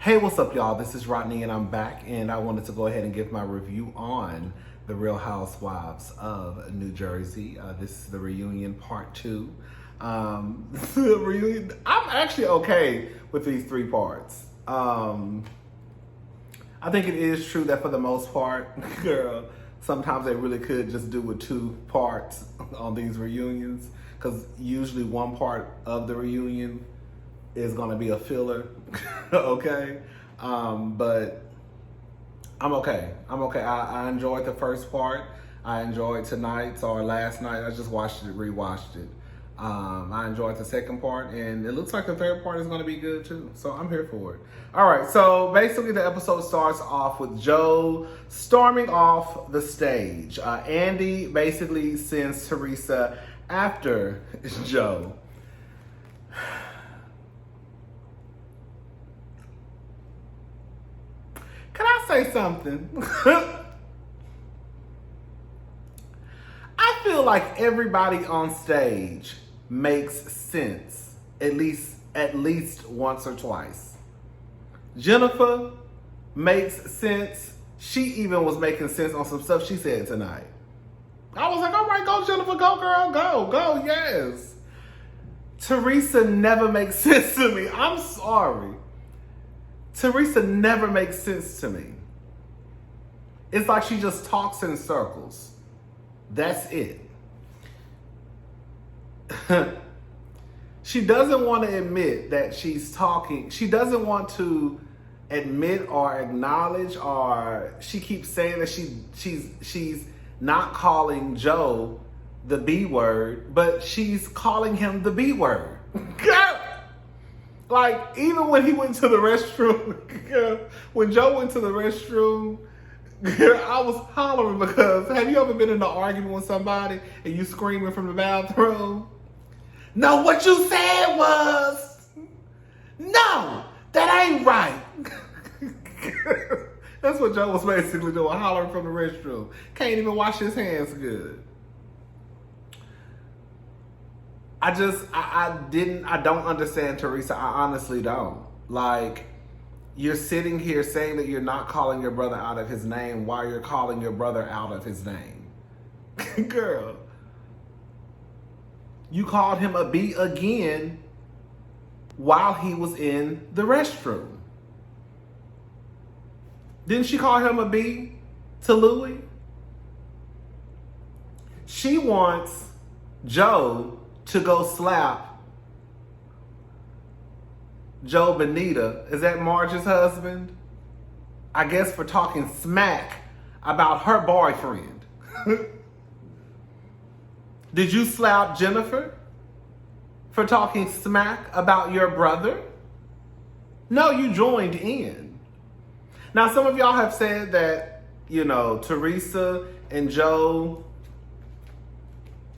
Hey, what's up, y'all? This is Rodney, and I'm back, and I wanted to go ahead and give my review on the Real Housewives of New Jersey. This is the reunion part 2. The reunion, I'm actually okay with these 3 parts. I think it is true that for the most part, girl, sometimes they really could just do with 2 parts on these reunions, because usually one part of the reunion is going to be a filler. Okay, but I'm okay. I enjoyed the first part. I enjoyed tonight's or last night. I just watched it, rewatched it. I enjoyed the second part, and it looks like the third part is going to be good too. So I'm here for it. All right, so basically the episode starts off with Joe storming off the stage. Andy basically sends Teresa after Joe. Can I say something? I feel like everybody on stage makes sense at least once or twice. Jennifer makes sense. She even was making sense on some stuff she said tonight. I was like, all right, go Jennifer, go girl, go, yes. Teresa never makes sense to me. I'm sorry. Teresa never makes sense to me. It's like she just talks in circles. That's it. She doesn't want to admit that she's talking. She doesn't want to admit or acknowledge, or she keeps saying that she's not calling Joe the B word, but she's calling him the B word. Like, even when he went to the restroom, when Joe went to the restroom, I was hollering because have you ever been in an argument with somebody and you screaming from the bathroom? No, what you said was, no, that ain't right. That's what Joe was basically doing, hollering from the restroom. Can't even wash his hands good. I don't understand Teresa. I honestly don't. Like, you're sitting here saying that you're not calling your brother out of his name while you're calling your brother out of his name. Girl, you called him a B again while he was in the restroom. Didn't she call him a B to Louis? She wants Joe to go slap Joe Benita. Is that Marge's husband? I guess for talking smack about her boyfriend. Did you slap Jennifer for talking smack about your brother? No, you joined in. Now, some of y'all have said that, Teresa and Joe,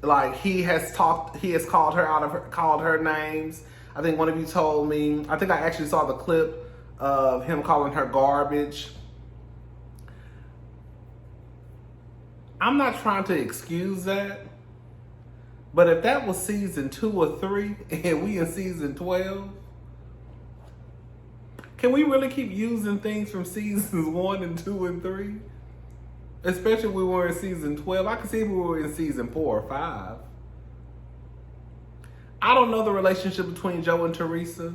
like, he has called her names. I think one of you told me, I think I actually saw the clip of him calling her garbage. I'm not trying to excuse that, but if that was season 2 or 3 and we in season 12, can we really keep using things from seasons 1 and 2 and 3? Especially if we were in season 12. I could see if we were in season 4 or 5. I don't know the relationship between Joe and Teresa.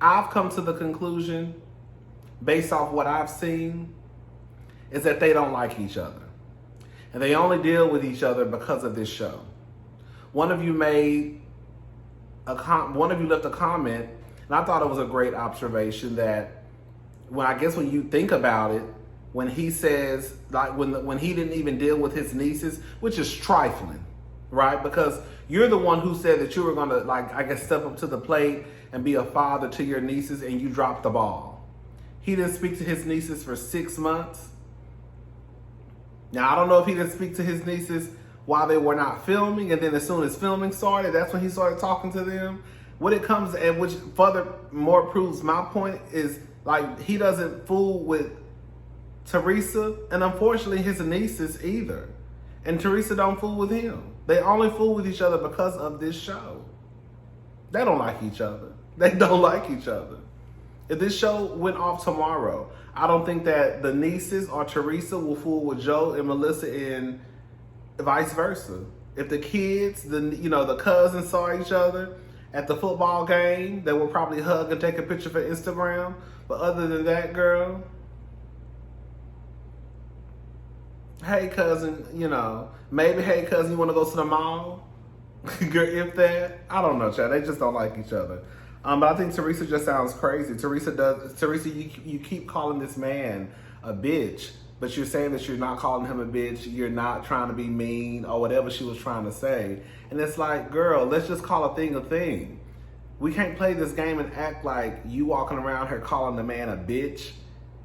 I've come to the conclusion, based off what I've seen, is that they don't like each other. And they only deal with each other because of this show. One of you left a comment, and I thought it was a great observation that when you think about it, when he says, like, when he didn't even deal with his nieces, which is trifling, right? Because you're the one who said that you were going to, like, I guess, step up to the plate and be a father to your nieces, and you dropped the ball. He didn't speak to his nieces for 6 months. Now, I don't know if he didn't speak to his nieces while they were not filming, and then as soon as filming started, that's when he started talking to them. What it comes, and which furthermore proves my point, is, like, he doesn't fool with Teresa, and unfortunately his nieces either. And Teresa don't fool with him. They only fool with each other because of this show. They don't like each other. They don't like each other. If this show went off tomorrow, I don't think that the nieces or Teresa will fool with Joe and Melissa and vice versa. If the kids, the cousins saw each other at the football game, they will probably hug and take a picture for Instagram. But other than that, girl, hey cousin, maybe hey cousin, you want to go to the mall? Girl, if that, I don't know, child. They just don't like each other. But I think Teresa just sounds crazy. Teresa, you keep calling this man a bitch, but you're saying that you're not calling him a bitch. You're not trying to be mean or whatever she was trying to say. And it's like, girl, let's just call a thing a thing. We can't play this game and act like you walking around here calling the man a bitch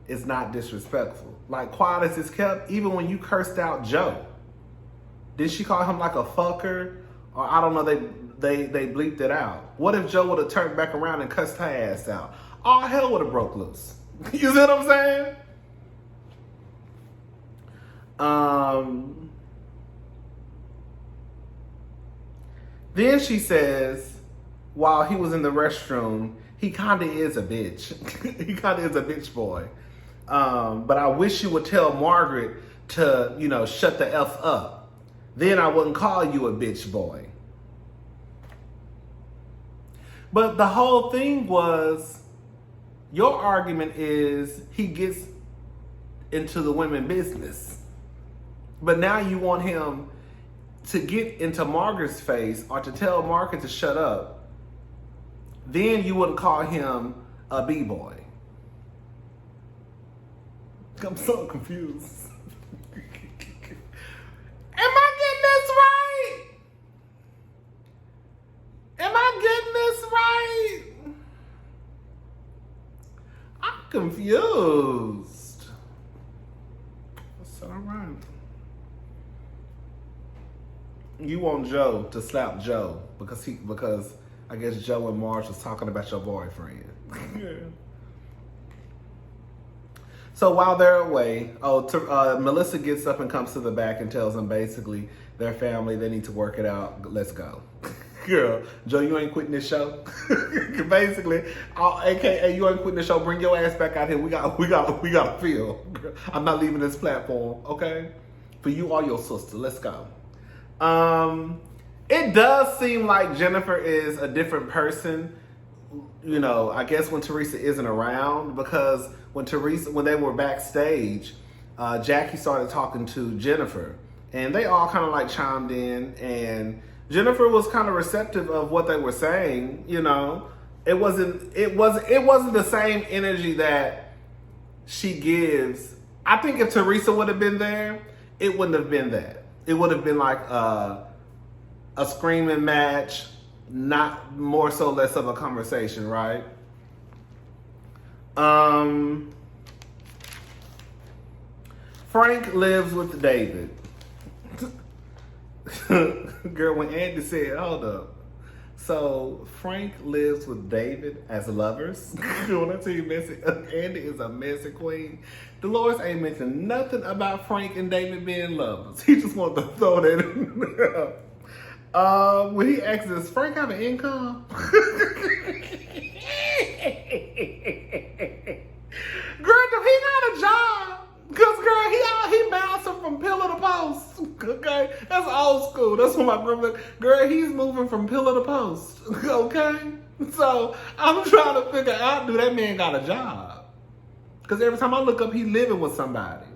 is not disrespectful. Like, quiet as it's kept, even when you cursed out Joe. Did she call him like a fucker? Or I don't know, they bleeped it out. What if Joe would have turned back around and cussed her ass out? All hell would have broke loose. You see what I'm saying? Then she says, while he was in the restroom, he kind of is a bitch. He kind of is a bitch boy. But I wish you would tell Margaret to, shut the F up. Then I wouldn't call you a bitch boy. But the whole thing was, your argument is he gets into the women business. But now you want him to get into Margaret's face or to tell Margaret to shut up. Then you wouldn't call him a B-boy. I'm so confused. Am I getting this right? Am I getting this right? I'm confused. That's all right. You want Joe to slap Joe because I guess Joe and Marge was talking about your boyfriend. Yeah. So while they're away, Melissa gets up and comes to the back and tells them basically their family, they need to work it out. Let's go. Girl, Joe, you ain't quitting this show. Basically, AKA, you ain't quitting this show. Bring your ass back out here. We got to feel. I'm not leaving this platform, okay? For you or your sister. Let's go. It does seem like Jennifer is a different person, I guess when Teresa isn't around, because when they were backstage, Jackie started talking to Jennifer, and they all kind of like chimed in, and Jennifer was kind of receptive of what they were saying. It wasn't the same energy that she gives. I think if Teresa would have been there, it wouldn't have been that. It would have been like a screaming match, not more so less of a conversation, right? Frank lives with David. Girl, when Andy said, hold up. So Frank lives with David as lovers. When I tell you Andy is a messy queen. Dolores ain't mentioned nothing about Frank and David being lovers. He just wanted to throw that in there. When he asks, does Frank have an income? Girl, do he got a job? Because, girl, he bouncing from pillar to post. Okay? That's old school. That's what my grandma... Girl, he's moving from pillar to post. Okay? So, I'm trying to figure out, do that man got a job? Because every time I look up, he living with somebody.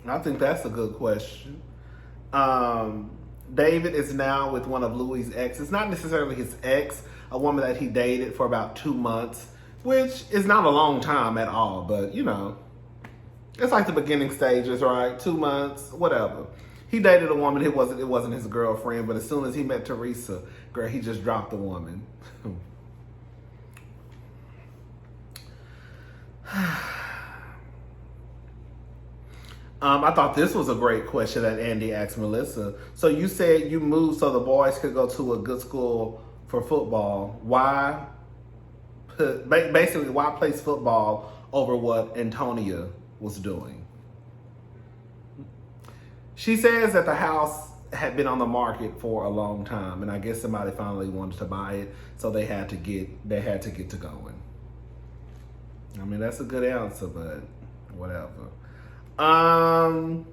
I think that's a good question. David is now with one of Louis' exes. Not necessarily his ex, a woman that he dated for about 2 months, which is not a long time at all, but it's like the beginning stages, right? 2 months, whatever. He dated a woman, it wasn't his girlfriend, but as soon as he met Teresa, girl, he just dropped the woman. I thought this was a great question that Andy asked Melissa. So you said you moved so the boys could go to a good school for football. Why place football over what Antonia was doing? She says that the house had been on the market for a long time, and I guess somebody finally wanted to buy it, so they had to get to going. I mean, that's a good answer, but whatever. I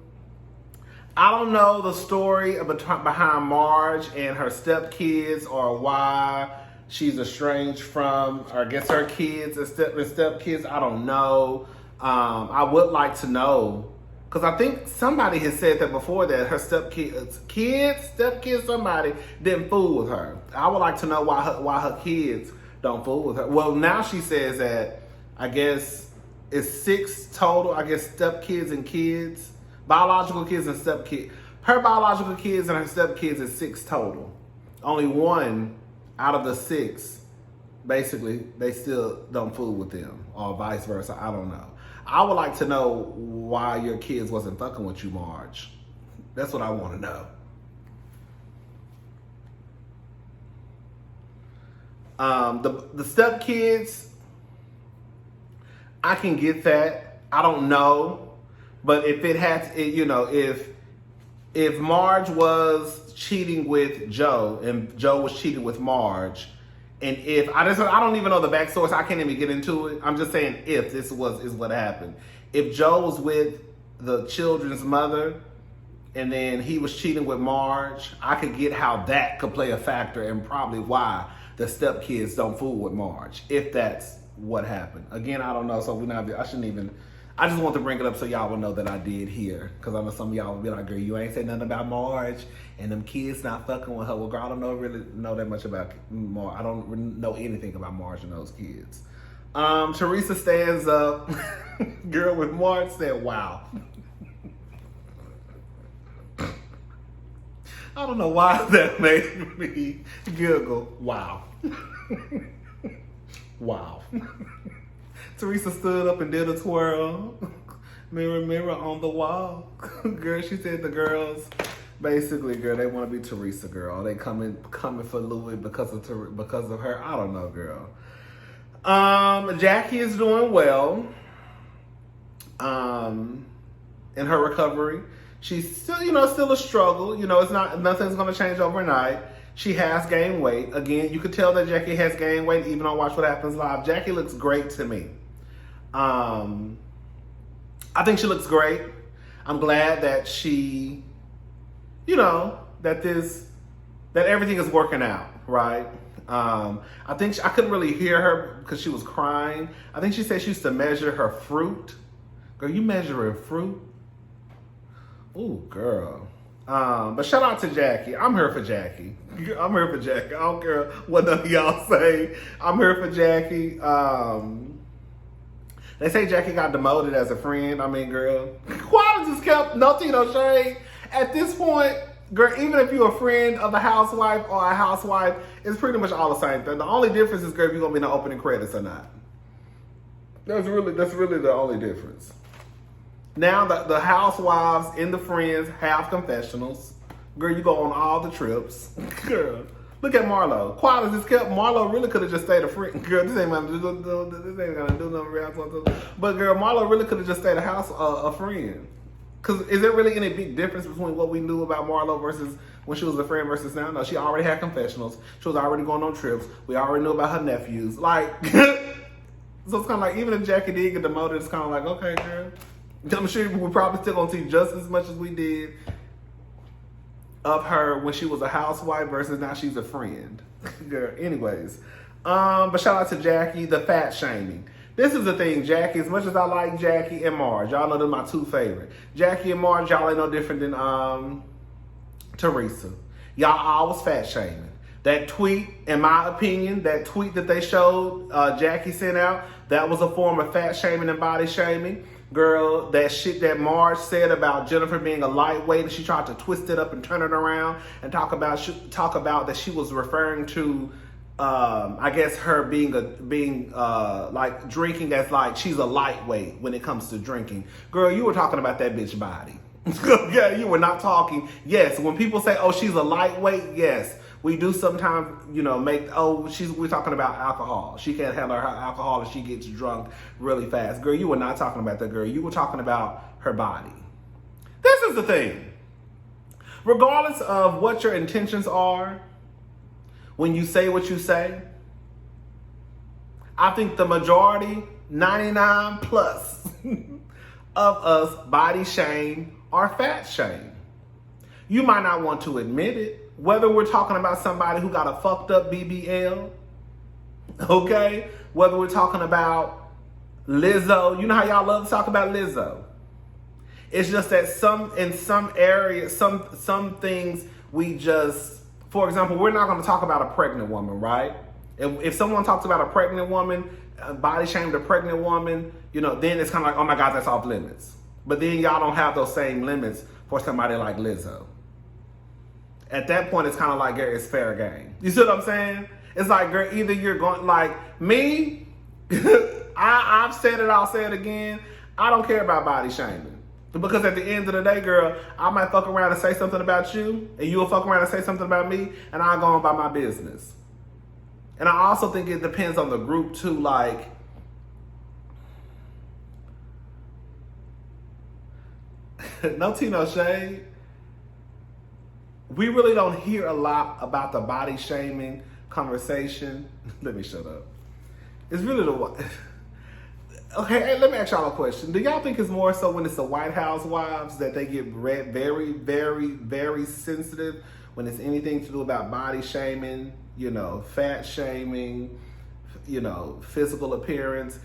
don't know the story behind Marge and her stepkids, or why she's estranged from, or I guess her kids and stepkids. I don't know. I would like to know, because I think somebody has said that before, that her stepkids, somebody didn't fool with her. I would like to know why her kids don't fool with her. Well, now she says that, I guess it's 6 total. I guess stepkids and kids, biological kids and stepkids. Her biological kids and her stepkids is 6 total. Only 1 out of the 6, basically, they still don't fool with them, or vice versa. I don't know. I would like to know why your kids wasn't fucking with you, Marge. That's what I want to know. The stepkids, I can get that. I don't know, but if it had, if Marge was cheating with Joe and Joe was cheating with Marge, and if I don't even know the backstory, so I can't even get into it. I'm just saying if this is what happened. If Joe was with the children's mother and then he was cheating with Marge, I could get how that could play a factor, and probably why the stepkids don't fool with Marge, if that's what happened. Again, I don't know, so I just want to bring it up so y'all will know that I did hear, because I know some of y'all will be like, girl, you ain't say nothing about Marge and them kids not fucking with her. Well, girl, I don't really know that much about Marge. I don't know anything about Marge and those kids. Teresa stands up. Girl with Marge said, wow. I don't know why that made me giggle. Wow. Wow. Teresa stood up and did a twirl. Mirror, mirror on the wall. Girl, she said the girls, basically, girl, they want to be Teresa, girl. They coming for Louis because of her. I don't know, girl. Jackie is doing well. In her recovery. She's still, still a struggle. Nothing's going to change overnight. She has gained weight. Again, you could tell that Jackie has gained weight even on Watch What Happens Live. Jackie looks great to me. I think she looks great. I'm glad that she, that everything is working out, right? I think I couldn't really hear her because she was crying. I think she said she used to measure her fruit. Girl, you measuring fruit? Ooh, girl. But shout out to Jackie. I'm here for Jackie. I don't care what none of y'all say. I'm here for Jackie. They say Jackie got demoted as a friend. I mean, girl, why does this count? No tea, no shade. At this point, girl, even if you're a friend of a housewife or a housewife, it's pretty much all the same thing. The only difference is, girl, if you're gonna be in the opening credits or not. That's really the only difference. Now the housewives and the friends have confessionals. Girl, you go on all the trips. Girl, look at Marlo. Quiet as this kept, Marlo really could have just stayed a friend. Girl, this ain't gonna do nothing real. But girl, Marlo really could have just stayed a friend. Because is there really any big difference between what we knew about Marlo versus when she was a friend versus now? No, she already had confessionals. She was already going on trips. We already knew about her nephews. Like, so it's kind of like, even if Jackie did get demoted, it's kind of like, okay, girl. I'm sure we're probably still gonna see just as much as we did of her when she was a housewife versus now she's a friend. Girl, anyways. But shout out to Jackie, the fat shaming. This is the thing, Jackie, as much as I like Jackie and Marge, y'all know they're my 2 favorite. Jackie and Marge, y'all ain't no different than Teresa. Y'all always fat shaming. That tweet, in my opinion, that they showed Jackie sent out, that was a form of fat shaming and body shaming. Girl, that shit that Marge said about Jennifer being a lightweight, and she tried to twist it up and turn it around and talk about that she was referring to, I guess her being like drinking as like she's a lightweight when it comes to drinking. Girl, you were talking about that bitch body. Yeah, you were not talking. Yes, when people say, oh, she's a lightweight, yes. We do sometimes, we're talking about alcohol. She can't handle her alcohol and she gets drunk really fast. Girl, you were not talking about that, girl. You were talking about her body. This is the thing. Regardless of what your intentions are, when you say what you say, I think the majority, 99 plus of us body shame or fat shame. You might not want to admit it, whether we're talking about somebody who got a fucked up BBL, okay? Whether we're talking about Lizzo, you know how y'all love to talk about Lizzo. It's just that in some areas, some things we just, for example, we're not going to talk about a pregnant woman, right? If someone talks about a pregnant woman, body shamed a pregnant woman, then it's kind of like, oh my God, that's off limits. But then y'all don't have those same limits for somebody like Lizzo. At that point, it's kind of like, girl, it's fair game. You see what I'm saying? It's like, girl, either you're going, like me, I've said it, I'll say it again. I don't care about body shaming. Because at the end of the day, girl, I might fuck around and say something about you, and you'll fuck around and say something about me, and I'll go on about my business. And I also think it depends on the group too, like, no tea, no shade. We really don't hear a lot about the body shaming conversation. Let me shut up. It's really the okay, hey, let me ask y'all a question. Do y'all think it's more so when it's the White Housewives that they get very, very, very sensitive when it's anything to do about body shaming, fat shaming, physical appearance?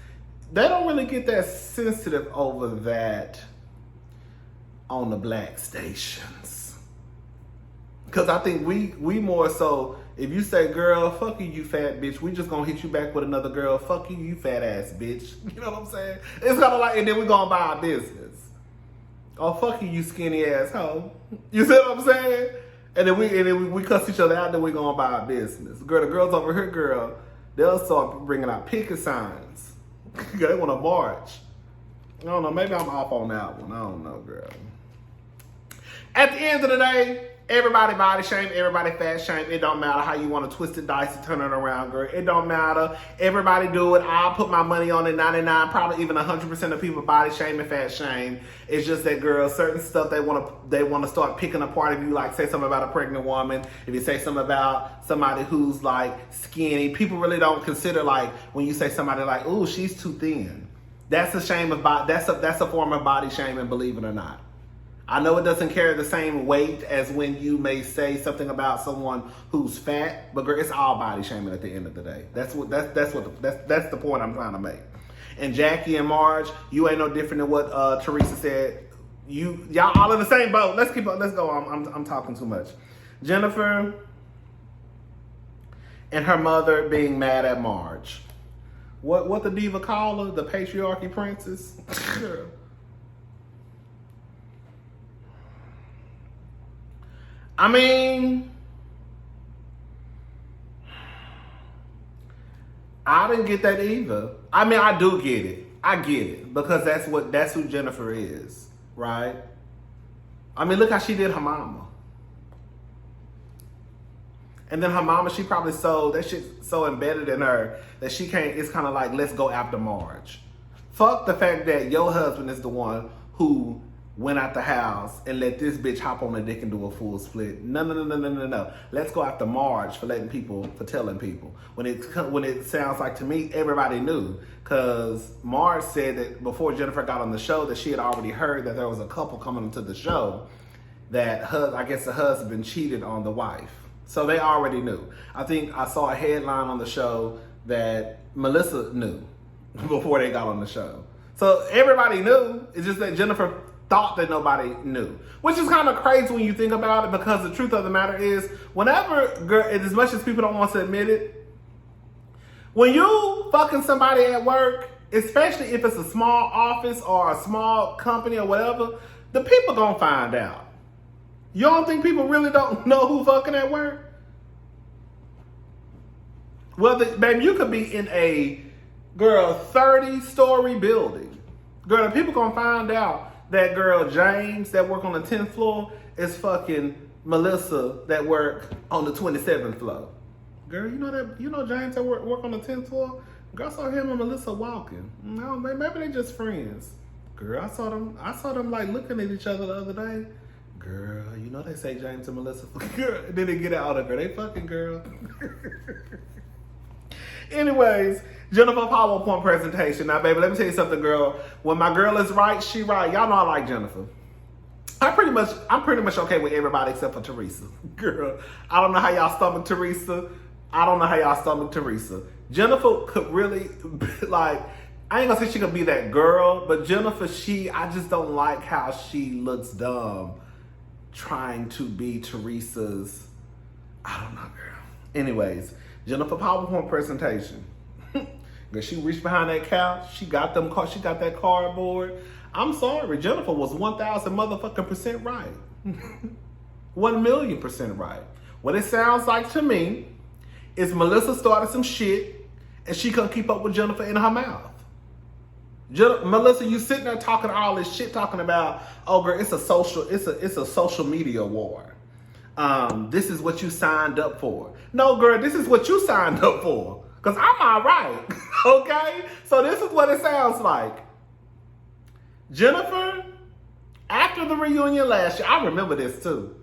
They don't really get that sensitive over that on the black stations. Because I think we more so, if you say, girl, fuck you fat bitch, we just gonna hit you back with another girl, fuck you fat ass bitch. You know what I'm saying? It's kind of like, and then we gonna buy our business. Oh, fuck you skinny ass hoe. You see what I'm saying? And then we cuss each other out, then we gonna buy our business. Girl, the girls over here, girl, they'll start bringing out picket signs. They wanna march. I don't know, maybe I'm off on that one. I don't know, girl. At the end of the day, everybody body shame, everybody fat shame. It don't matter how you want to twist it, dice it, turn it around, girl. It don't matter. Everybody do it. I'll put my money on it. 99, probably even 100% of people body shame and fat shame. It's just that, girl, certain stuff they want to start picking apart. If you like say something about a pregnant woman, if you say something about somebody who's like skinny, people really don't consider, like, when you say somebody like, ooh, she's too thin. That's a shame of that's a form of body shaming, believe it or not. I know it doesn't carry the same weight as when you may say something about someone who's fat, but girl, it's all body shaming at the end of the day. That's the point I'm trying to make. And Jackie and Marge, you ain't no different than what Teresa said. Y'all all in the same boat. Let's go. I'm talking too much. Jennifer and her mother being mad at Marge. What the diva call her? The patriarchy princess? Girl. I mean, I didn't get that either. I mean, I do get it. I get it because that's who Jennifer is, right? I mean, look how she did her mama. And then her mama, she probably that shit so embedded in her that she can't, it's kind of like, let's go after Marge. Fuck the fact that your husband is the one who went out the house and let this bitch hop on the dick and do a full split. No. Let's go after Marge for telling people. When it sounds like, to me, everybody knew. Because Marge said that before Jennifer got on the show that she had already heard that there was a couple coming into the show that I guess the husband cheated on the wife. So they already knew. I think I saw a headline on the show that Melissa knew before they got on the show. So everybody knew. It's just that Jennifer thought that nobody knew, which is kind of crazy when you think about it, because the truth of the matter is, whenever, girl, as much as people don't want to admit it, when you fucking somebody at work, especially if it's a small office or a small company or whatever, the people gonna find out. You don't think people really don't know who fucking at work? Well, baby, you could be in a, girl, 30-story building. Girl, the people gonna find out that girl James that work on the 10th floor is fucking Melissa that work on the 27th floor. Girl, you know James that work on the 10th floor? Girl, I saw him and Melissa walking. No, maybe they just friends. Girl, I saw them like looking at each other the other day. Girl, you know they say James and Melissa, girl, then they get out of her. They fucking girl. Anyways, Jennifer PowerPoint presentation. Now, baby, let me tell you something, girl. When my girl is right, she right. Y'all know I like Jennifer. I'm pretty much okay with everybody except for Teresa. Girl, I don't know how y'all stomach Teresa. Jennifer could really, like, I ain't gonna say she could be that girl, but Jennifer, I just don't like how she looks dumb trying to be Teresa's, I don't know, girl. Anyways, Jennifer PowerPoint presentation. Girl, she reached behind that couch. She got that cardboard. I'm sorry, Jennifer was 1,000 motherfucking percent right. 1,000,000% right. What it sounds like to me is Melissa started some shit and she couldn't keep up with Jennifer in her mouth. Melissa, you sitting there talking all this shit, talking about, oh girl, it's a social media war. This is what you signed up for. No, girl, this is what you signed up for. Cause I'm all right. Okay? So this is what it sounds like. Jennifer, after the reunion last year, I remember this too.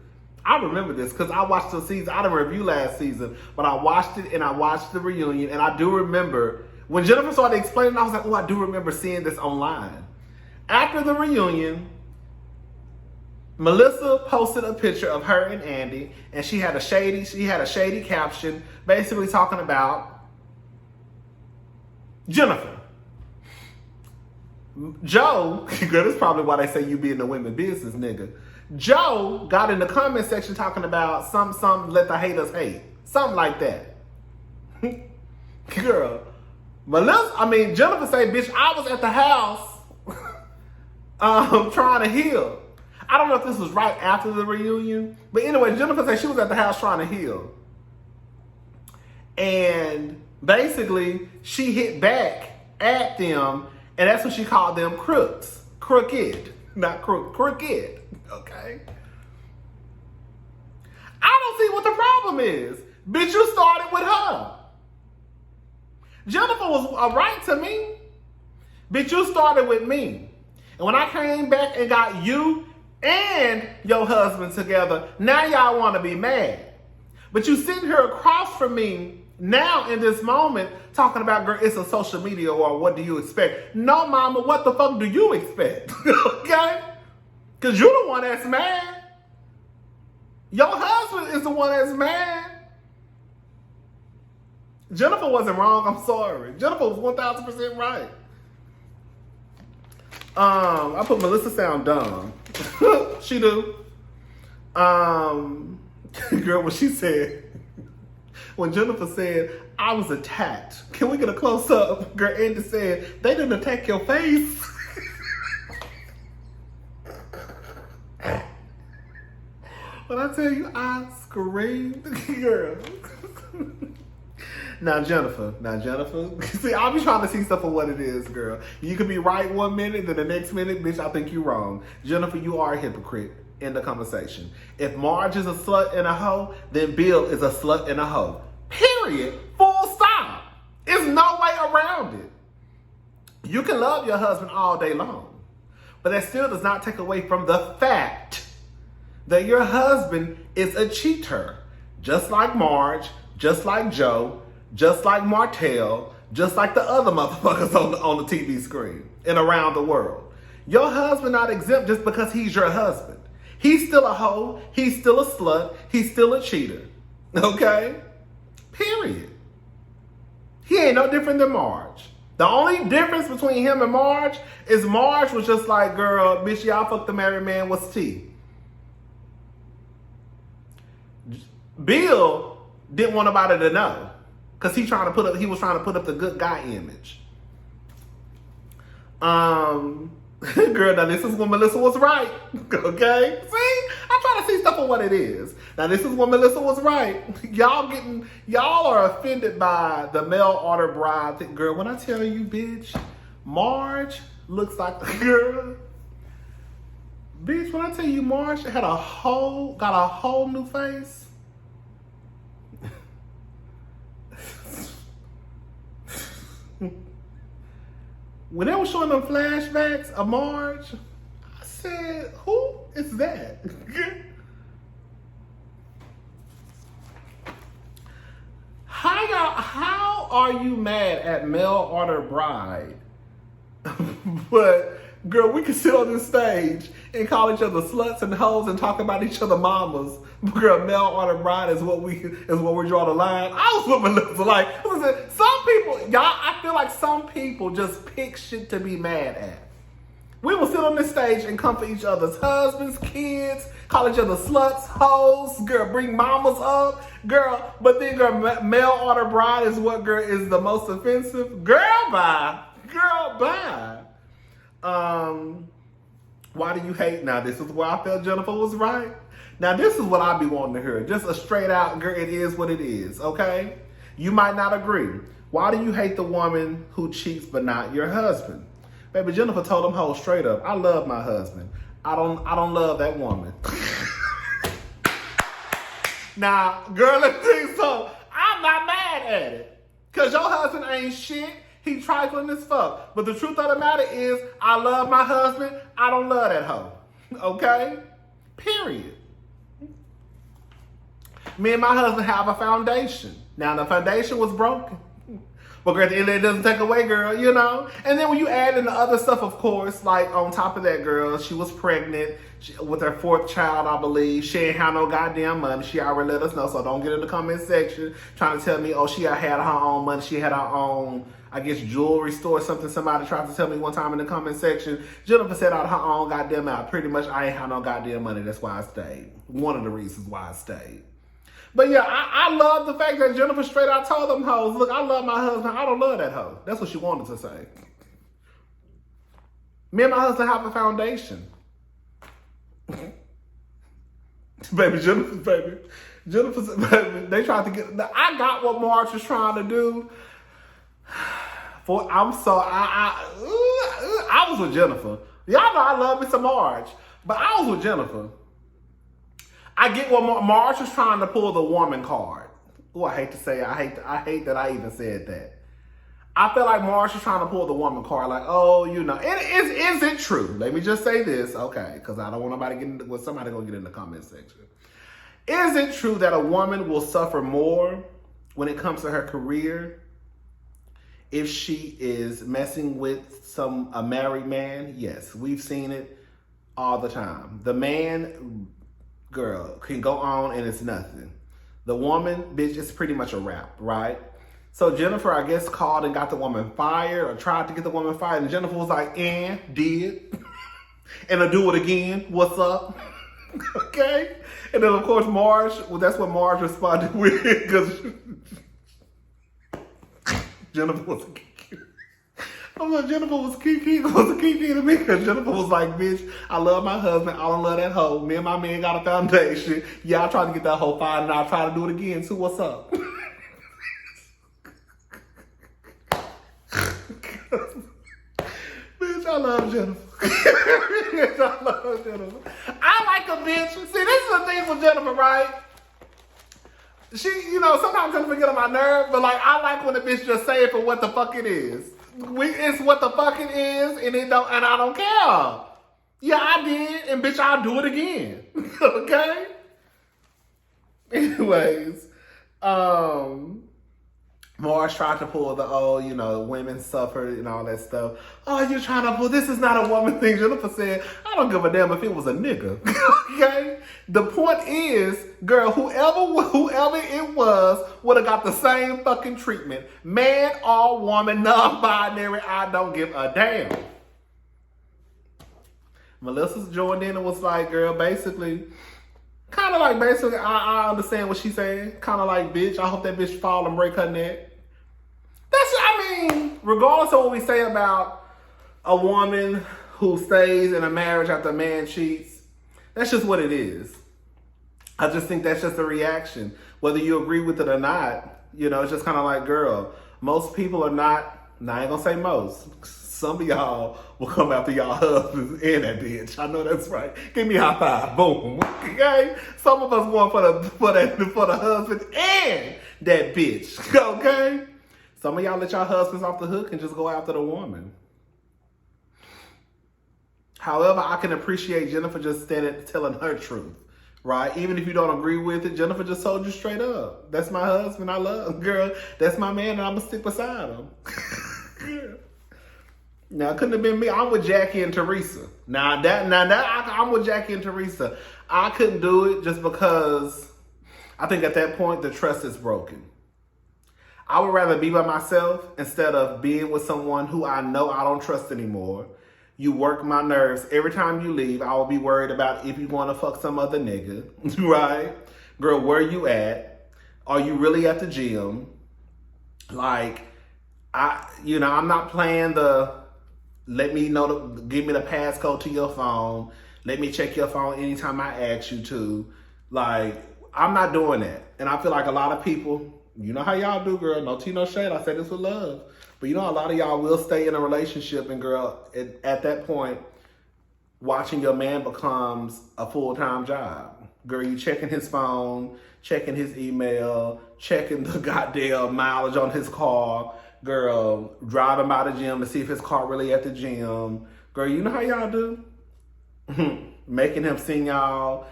I remember this because I watched the season. I didn't review last season, but I watched it and I watched the reunion. And I do remember when Jennifer started explaining, I was like, oh, I do remember seeing this online. After the reunion, Melissa posted a picture of her and Andy, and she had a shady caption basically talking about Jennifer. Joe, that's probably why they say you be in the women business, nigga. Joe got in the comment section talking about some let the haters hate. Something like that. Girl. Jennifer say, bitch, I was at the house trying to heal. I don't know if this was right after the reunion, but anyway, Jennifer said she was at the house trying to heal. And basically, she hit back at them, and that's what she called them crooks. Crooked. Not crooked. Okay? I don't see what the problem is. Bitch, you started with her. Jennifer was right to me. Bitch, you started with me. And when I came back and got you and your husband together, now y'all want to be mad. But you sitting here across from me now in this moment talking about, girl, it's a social media or what do you expect? No, mama, what the fuck do you expect? Okay? Because you're the one that's mad. Your husband is the one that's mad. Jennifer wasn't wrong. I'm sorry. Jennifer was 1,000% right. I put Melissa sound dumb. She do. Girl, what she said, when Jennifer said, I was attacked. Can we get a close up? Girl, Andy said, they didn't attack your face. When I tell you, I screamed. Girl. Now Jennifer, see, I'll be trying to see stuff for what it is, girl. You could be right 1 minute, then the next minute, bitch, I think you're wrong. Jennifer, you are a hypocrite in the conversation. If Marge is a slut and a hoe, then Bill is a slut and a hoe. Period. Full stop. There's no way around it. You can love your husband all day long, but that still does not take away from the fact that your husband is a cheater. Just like Marge, just like Joe, just like Martell, just like the other motherfuckers on the TV screen and around the world. Your husband not exempt just because he's your husband. He's still a hoe. He's still a slut. He's still a cheater. Okay? Period. He ain't no different than Marge. The only difference between him and Marge is Marge was just like, girl, bitch, y'all fuck the married man, what's tea? Bill didn't want nobody to know because he was trying to put up the good guy image. Girl, now this is when Melissa was right. Okay? See? I try to see stuff for what it is. Now this is when Melissa was right. Y'all are offended by the male order bride thing. Girl, when I tell you, bitch, Marge looks like a girl. Bitch, when I tell you Marge got a whole new face. When they were showing them flashbacks of Marge, said, who is that? How are you mad at Mel Order Bride? But girl, we can sit on this stage and call each other sluts and hoes and talk about each other mamas. Girl, Mel Order Bride is what we draw the line. I was what my lips are like. Listen, some people, y'all, I feel like some people just pick shit to be mad at. We will sit on this stage and come for each other's husbands, kids, call each other sluts, hoes, girl, bring mamas up, girl. But then, girl, Male Order Bride is what, girl, is the most offensive. Girl, bye. Girl, bye. Why do you hate? Now, this is where I felt Jennifer was right. Now, this is what I be wanting to hear. Just a straight out, girl, it is what it is, okay? You might not agree. Why do you hate the woman who cheats but not your husband? Baby, Jennifer told them hoes straight up, I love my husband. I don't love that woman. Now, girl, let me tell you something. I'm not mad at it. Because your husband ain't shit. He trifling as fuck. But the truth of the matter is, I love my husband. I don't love that hoe. Okay? Period. Me and my husband have a foundation. Now, the foundation was broken. But girl, at the end of it doesn't take away, girl, you know? And then when you add in the other stuff, of course, like on top of that, girl, she was pregnant with her 4th child, I believe. She ain't had no goddamn money. She already let us know, so don't get in the comment section trying to tell me, oh, she had her own money. She had her own, I guess, jewelry store or something. Somebody tried to tell me one time in the comment section. Jennifer said out of her own goddamn mouth, pretty much, I ain't had no goddamn money. That's why I stayed. One of the reasons why I stayed. But yeah, I love the fact that Jennifer straight out told them hoes, look, I love my husband. I don't love that hoe. That's what she wanted to say. Me and my husband have a foundation. Baby, baby, they tried to get, I got what Marge was trying to do. I was with Jennifer. Y'all know I love me some Marge, but I was with Jennifer. I get what Marge was trying to pull the woman card. Oh, I hate to say it. I hate that I even said that. I feel like Marge was trying to pull the woman card. Like, oh, you know. Is it true? Let me just say this. Okay, because I don't want nobody getting, well, somebody going to get in the comment section. Is it true that a woman will suffer more when it comes to her career if she is messing with a married man? Yes, we've seen it all the time. The man, girl, can go on and it's nothing. The woman, bitch, it's pretty much a wrap, right? So Jennifer, I guess, called and got the woman fired or tried to get the woman fired. And Jennifer was like, and did. And I'll do it again. What's up? Okay? And then, of course, Marge, well, that's what Marge responded with. Because Jennifer was kiki to me, because Jennifer was like, bitch, I love my husband. I don't love that hoe. Me and my man got a foundation. Yeah, I tried to get that hoe fired, and I'll try to do it again, too. What's up? Bitch, I love Jennifer. Bitch, I love Jennifer. I like a bitch. See, this is the thing with Jennifer, right? She, you know, sometimes Jennifer get on my nerve, but like, I like when the bitch just say it for what the fuck it is. It's what the fuck it is, and I don't care. Yeah, I did, and bitch, I'll do it again. Okay? Anyways, Marge tried to pull the, women suffered and all that stuff. Oh, you're trying to pull, this is not a woman thing. Jennifer said, I don't give a damn if it was a nigga. Okay? The point is, girl, whoever it was would have got the same fucking treatment. Man or woman, non-binary, I don't give a damn. Melissa joined in and was like, girl, basically, I understand what she's saying. Kind of like, bitch, I hope that bitch fall and break her neck. Regardless of what we say about a woman who stays in a marriage after a man cheats, that's just what it is. I just think that's just a reaction. Whether you agree with it or not, it's just kind of like, girl, most people are not, I ain't gonna say most, some of y'all will come after y'all husbands and that bitch. I know that's right. Give me a high five. Boom. Okay? Some of us going for the husband and that bitch. Okay? Some of y'all let y'all husbands off the hook and just go after the woman. However, I can appreciate Jennifer just telling her truth, right? Even if you don't agree with it, Jennifer just told you straight up. That's my husband. I love him, girl. That's my man, and I'm gonna stick beside him. Yeah. Now, it couldn't have been me. I'm with Jackie and Teresa. I'm with Jackie and Teresa. I couldn't do it just because I think at that point the trust is broken. I would rather be by myself instead of being with someone who I know I don't trust anymore. You work my nerves. Every time you leave, I will be worried about if you want to fuck some other nigga, right? Girl, where you at? Are you really at the gym? Like, I'm not playing the let me know, give me the passcode to your phone. Let me check your phone anytime I ask you to. Like, I'm not doing that. And I feel like a lot of people, you know how y'all do, girl. No tea, no shade. I say this with love. But you know, a lot of y'all will stay in a relationship, and girl, at that point, watching your man becomes a full-time job. Girl, you checking his phone, checking his email, checking the goddamn mileage on his car. Girl, driving by the gym to see if his car really at the gym. Girl, you know how y'all do? Making him send y'all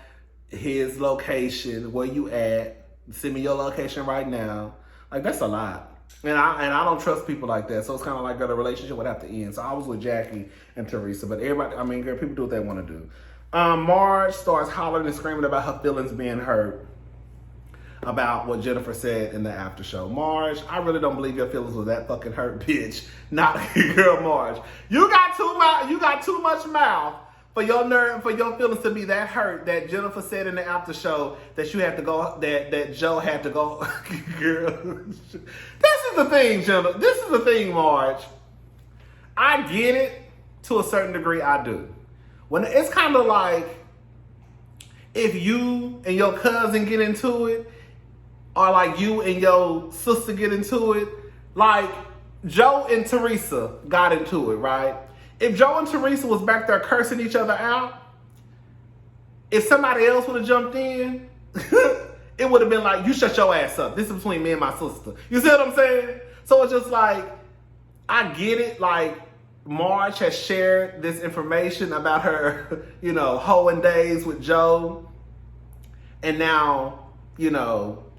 his location, where you at. Send me your location right now. Like, that's a lot. And I don't trust people like that. So it's kind of like, girl, the relationship would have to end. So I was with Jackie and Teresa. But everybody, I mean, girl, people do what they want to do. Marge starts hollering and screaming about her feelings being hurt about what Jennifer said in the after show. Marge, I really don't believe your feelings was that fucking hurt, bitch. Not girl, Marge. You got too much mouth for your feelings to be that hurt that Jennifer said in the after show that you had to go, that Joe had to go. Girl, this is the thing, Jennifer. This is the thing, Marge. I get it to a certain degree. I do. When it's kind of like if you and your cousin get into it, or like you and your sister get into it, like Joe and Teresa got into it, right? If Joe and Teresa was back there cursing each other out, if somebody else would have jumped in, it would have been like, you shut your ass up. This is between me and my sister. You see what I'm saying? So it's just like, I get it. Like, Marge has shared this information about her, hoeing days with Joe. And now,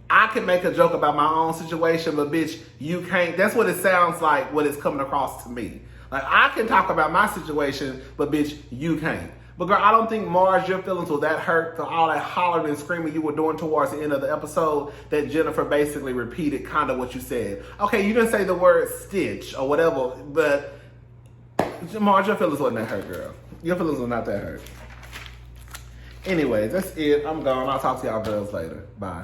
I can make a joke about my own situation, but bitch, you can't. That's what it sounds like when it's coming across to me. Like, I can talk about my situation, but bitch, you can't. But girl, I don't think, Marge, your feelings were that hurt for all that hollering and screaming you were doing towards the end of the episode that Jennifer basically repeated kind of what you said. Okay, you didn't say the word stitch or whatever, but Marge, your feelings wasn't that hurt, girl. Your feelings were not that hurt. Anyways, that's it. I'm gone. I'll talk to y'all girls later. Bye.